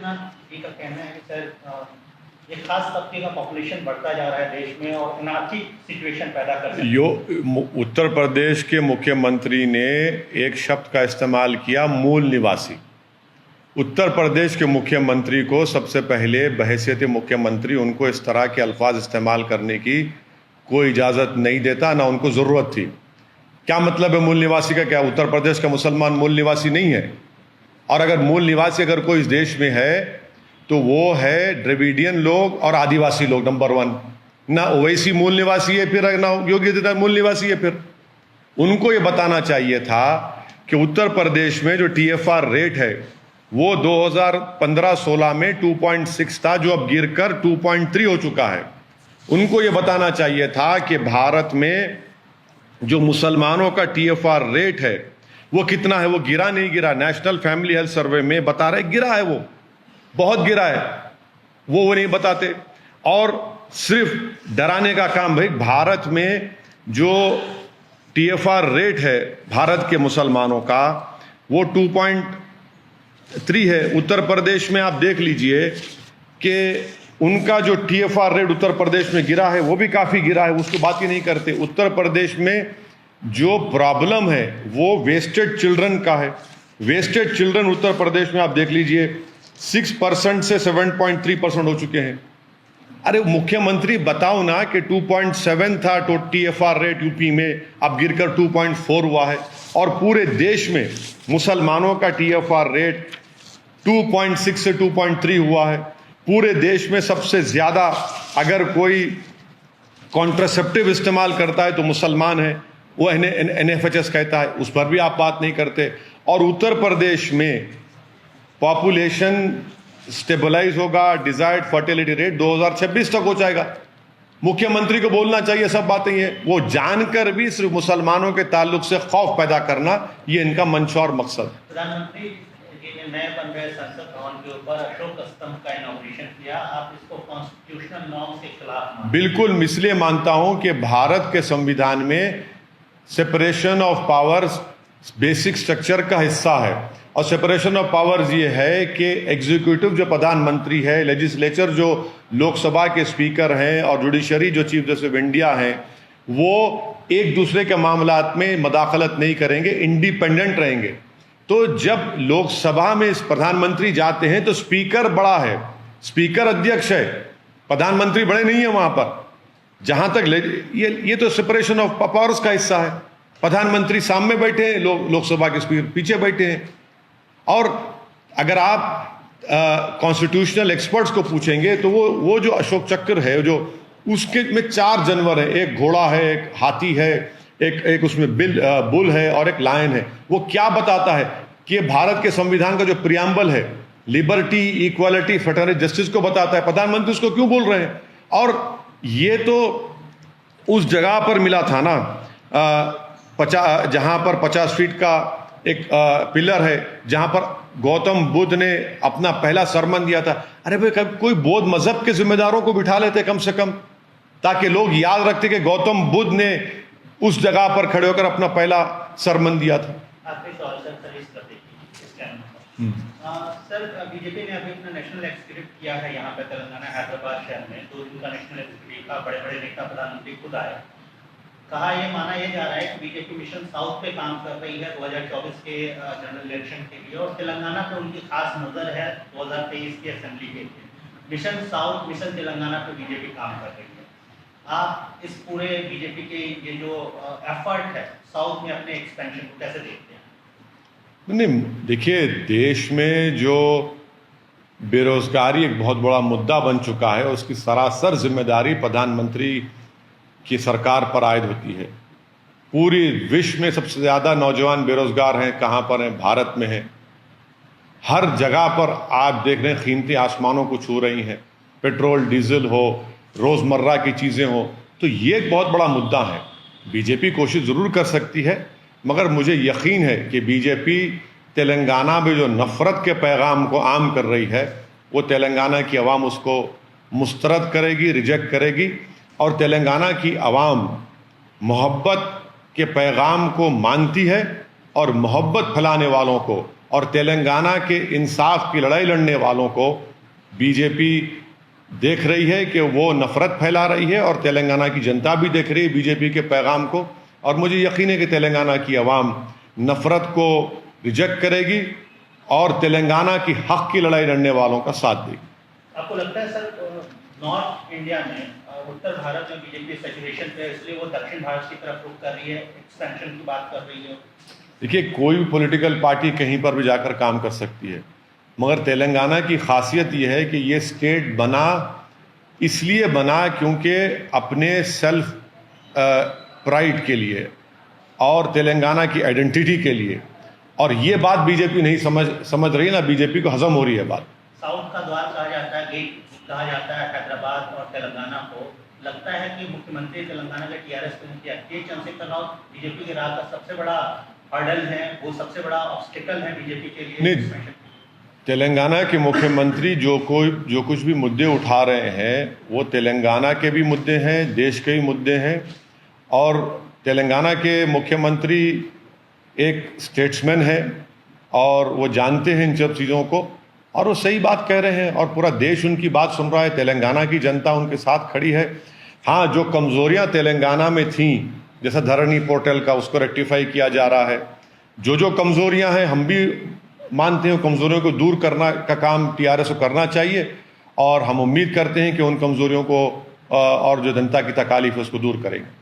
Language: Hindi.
आदित्यनाथ जी का कहना है कि सर ये खास तबके का पॉपुलेशन बढ़ता जा रहा है देश में और अनार्की सिचुएशन पैदा कर सकता है। उत्तर प्रदेश के मुख्यमंत्री ने एक शब्द का इस्तेमाल किया, मूल निवासी। उत्तर प्रदेश के मुख्यमंत्री को सबसे पहले बहैसियत मुख्यमंत्री उनको इस तरह के अल्फाज इस्तेमाल करने की कोई इजाज़त नहीं देता, ना उनको ज़रूरत थी। क्या मतलब है मूल निवासी का? क्या उत्तर प्रदेश का मुसलमान मूल निवासी नहीं है? और अगर मूल निवासी अगर कोई इस देश में है तो वो है द्रविडियन लोग और आदिवासी लोग, नंबर 1। ना ओवैसी मूल निवासी है, फिर ना योगी आदित्यनाथ मूल निवासी है। फिर उनको ये बताना चाहिए था कि उत्तर प्रदेश में जो TFR रेट है वो 2015-16 में 2.6 था, जो अब गिरकर 2.3 हो चुका है। उनको ये बताना चाहिए था कि भारत में जो मुसलमानों का TFR रेट है वो कितना है। वो गिरा नहीं गिरा, नेशनल फैमिली हेल्थ सर्वे में बता रहे गिरा है, वो बहुत गिरा है, वो नहीं बताते। और सिर्फ डराने का काम। भाई, भारत में जो TFR रेट है भारत के मुसलमानों का वो 2.3 है। उत्तर प्रदेश में आप देख लीजिए कि उनका जो TFR रेट उत्तर प्रदेश में गिरा है वो भी काफ़ी गिरा है, उसकी बात ही नहीं करते। उत्तर प्रदेश में जो प्रॉब्लम है वो वेस्टेड चिल्ड्रन का है। वेस्टेड चिल्ड्रन उत्तर प्रदेश में आप देख लीजिए 6% से 7.3% हो चुके हैं। अरे मुख्यमंत्री बताओ ना कि 2.7 था तो TFR रेट यूपी में, अब गिरकर 2.4 हुआ है। और पूरे देश में मुसलमानों का TFR रेट 2.6 से 2.3 हुआ है। पूरे देश में सबसे ज़्यादा अगर कोई कॉन्ट्रासेप्टिव इस्तेमाल करता है तो मुसलमान है, वो NFHS कहता है, उस पर भी आप बात नहीं करते। और उत्तर प्रदेश में पॉपुलेशन स्टेबलाइज होगा, डिजायर्ड फर्टिलिटी रेट 2026 तक हो जाएगा। मुख्यमंत्री को बोलना चाहिए सब बातें ये, वो जानकर भी सिर्फ मुसलमानों के ताल्लुक से खौफ पैदा करना, ये इनका मंशा और मकसद। प्रधानमंत्री जी ने नए बन रहे संसद भवन के ऊपर अशोक स्तंभ का इनॉग्रेशन किया, आप इसको कॉन्स्टिट्यूशनल नॉर्म के खिलाफ मानते हैं? बिल्कुल, इसलिए मानता हूं कि भारत के संविधान में separation of powers basic structure का हिस्सा है। और सेपरेशन ऑफ पावर्स ये है कि एग्जीक्यूटिव जो प्रधानमंत्री है, लेजिस्लेचर जो लोकसभा के स्पीकर हैं और जुडिशरी जो चीफ जस्टिस ऑफ इंडिया हैं, वो एक दूसरे के मामलात में मदाखलत नहीं करेंगे, इंडिपेंडेंट रहेंगे। तो जब लोकसभा में प्रधानमंत्री जाते हैं तो स्पीकर बड़ा है, स्पीकर अध्यक्ष है, प्रधानमंत्री बड़े नहीं है वहां पर। जहां तक ये तो सेपरेशन ऑफ पावर्स का हिस्सा है। प्रधानमंत्री सामने बैठे हैं, लोकसभा के स्पीकर पीछे बैठे हैं। और अगर आप कॉन्स्टिट्यूशनल एक्सपर्ट्स को पूछेंगे तो वो जो अशोक चक्र है, जो उसके में 4 जानवर है, एक घोड़ा है, एक हाथी है, एक उसमें बुल है और एक लायन है। वो क्या बताता है कि भारत के संविधान का जो प्रियम्बल है, लिबर्टी, इक्वालिटी, फ्रेटर्निटी, जस्टिस को बताता है। प्रधानमंत्री उसको क्यों बोल रहे हैं? और ये तो उस जगह पर मिला था ना, जहां पर 50 फीट का एक पिलर है, जहां पर गौतम बुद्ध ने अपना पहला सरमन दिया था। अरे भाई, कोई बौद्ध मजहब के जिम्मेदारों को बिठा लेते कम से कम, ताकि लोग याद रखते कि गौतम बुद्ध ने उस जगह पर खड़े होकर अपना पहला सरमन दिया था। सर, बीजेपी ने अभी अपना नेशनल एग्जीक्यूटिव किया है यहाँ पे तेलंगाना हैदराबाद शहर में, 2 दिन का नेशनल एग्जीक्यूटिव का, बड़े बड़े नेता प्रधानमंत्री खुद आए। कहा यह माना यह जा रहा है कि बीजेपी मिशन साउथ पे काम कर रही है 2024 के जनरल इलेक्शन के लिए, और तेलंगाना पे उनकी खास नजर है 2023 की असेंबली के लिए। मिशन साउथ, मिशन तेलंगाना पे बीजेपी काम कर रही है। आप इस पूरे बीजेपी के ये जो एफर्ट है साउथ में अपने एक्सपेंशन को कैसे देखते हैं? नहीं, देखिए, देश में जो बेरोजगारी एक बहुत बड़ा मुद्दा बन चुका है, उसकी सरासर जिम्मेदारी प्रधानमंत्री की सरकार पर आयद होती है। पूरी विश्व में सबसे ज़्यादा नौजवान बेरोजगार हैं, कहाँ पर हैं? भारत में हैं। हर जगह पर आप देख रहे हैं कीमतें आसमानों को छू रही हैं, पेट्रोल डीजल हो, रोज़मर्रा की चीज़ें हो। तो ये एक बहुत बड़ा मुद्दा है। बीजेपी कोशिश ज़रूर कर सकती है, मगर मुझे यकीन है कि बीजेपी तेलंगाना में जो नफ़रत के पैगाम को आम कर रही है, वो तेलंगाना की आवाम उसको मुस्तरद करेगी, रिजेक्ट करेगी। और तेलंगाना की आवाम मोहब्बत के पैगाम को मानती है और मोहब्बत फैलाने वालों को और तेलंगाना के इंसाफ की लड़ाई लड़ने वालों को बीजेपी देख रही है कि वो नफरत फैला रही है, और तेलंगाना की जनता भी देख रही है बीजेपी के पैगाम को। और मुझे यकीन है कि तेलंगाना की आवाम नफरत को रिजेक्ट करेगी और तेलंगाना की हक की लड़ाई लड़ने वालों का साथ देगी। आपको लगता है सर नॉर्थ इंडिया में उत्तर भारत में बीजेपी सैचुरेशन पे, इसलिए वो दक्षिण भारत की तरफ रुख कर रही है, एक्सपेंशन की बात कर रही है? देखिए, कोई भी पॉलिटिकल पार्टी कहीं पर भी जाकर काम कर सकती है, मगर तेलंगाना की खासियत यह है कि ये स्टेट बना इसलिए बना क्योंकि अपने सेल्फ प्राइड के लिए और तेलंगाना की आइडेंटिटी के लिए, और ये बात बीजेपी नहीं समझ रही ना, बीजेपी को हजम हो रही है बात। साउथ का द्वार कहा जाता है, गेट कहा जाता है हैदराबाद और तेलंगाना को। लगता है कि मुख्यमंत्री तेलंगाना के टीआरएस के मुखिया के चंद्रशेखर राव बीजेपी के राह का सबसे बड़ा हर्डल है, वो सबसे बड़ा ऑब्स्टिकल है बीजेपी के लिए? नहीं, तेलंगाना के मुख्यमंत्री जो कुछ भी मुद्दे उठा रहे हैं वो तेलंगाना के भी मुद्दे हैं, देश के भी मुद्दे हैं। और तेलंगाना के मुख्यमंत्री एक स्टेट्समैन है और वो जानते हैं इन सब चीज़ों को, और वो सही बात कह रहे हैं और पूरा देश उनकी बात सुन रहा है। तेलंगाना की जनता उनके साथ खड़ी है। हाँ, जो कमज़ोरियाँ तेलंगाना में थीं, जैसा धरनी पोर्टल का, उसको रेक्टिफाई किया जा रहा है। जो कमज़ोरियाँ हैं हम भी मानते हैं, कमज़ोरियों को दूर करना का काम टीआरएस को करना चाहिए, और हम उम्मीद करते हैं कि उन कमज़ोरियों को और जो जनता की तकालीफ है उसको दूर करेंगे।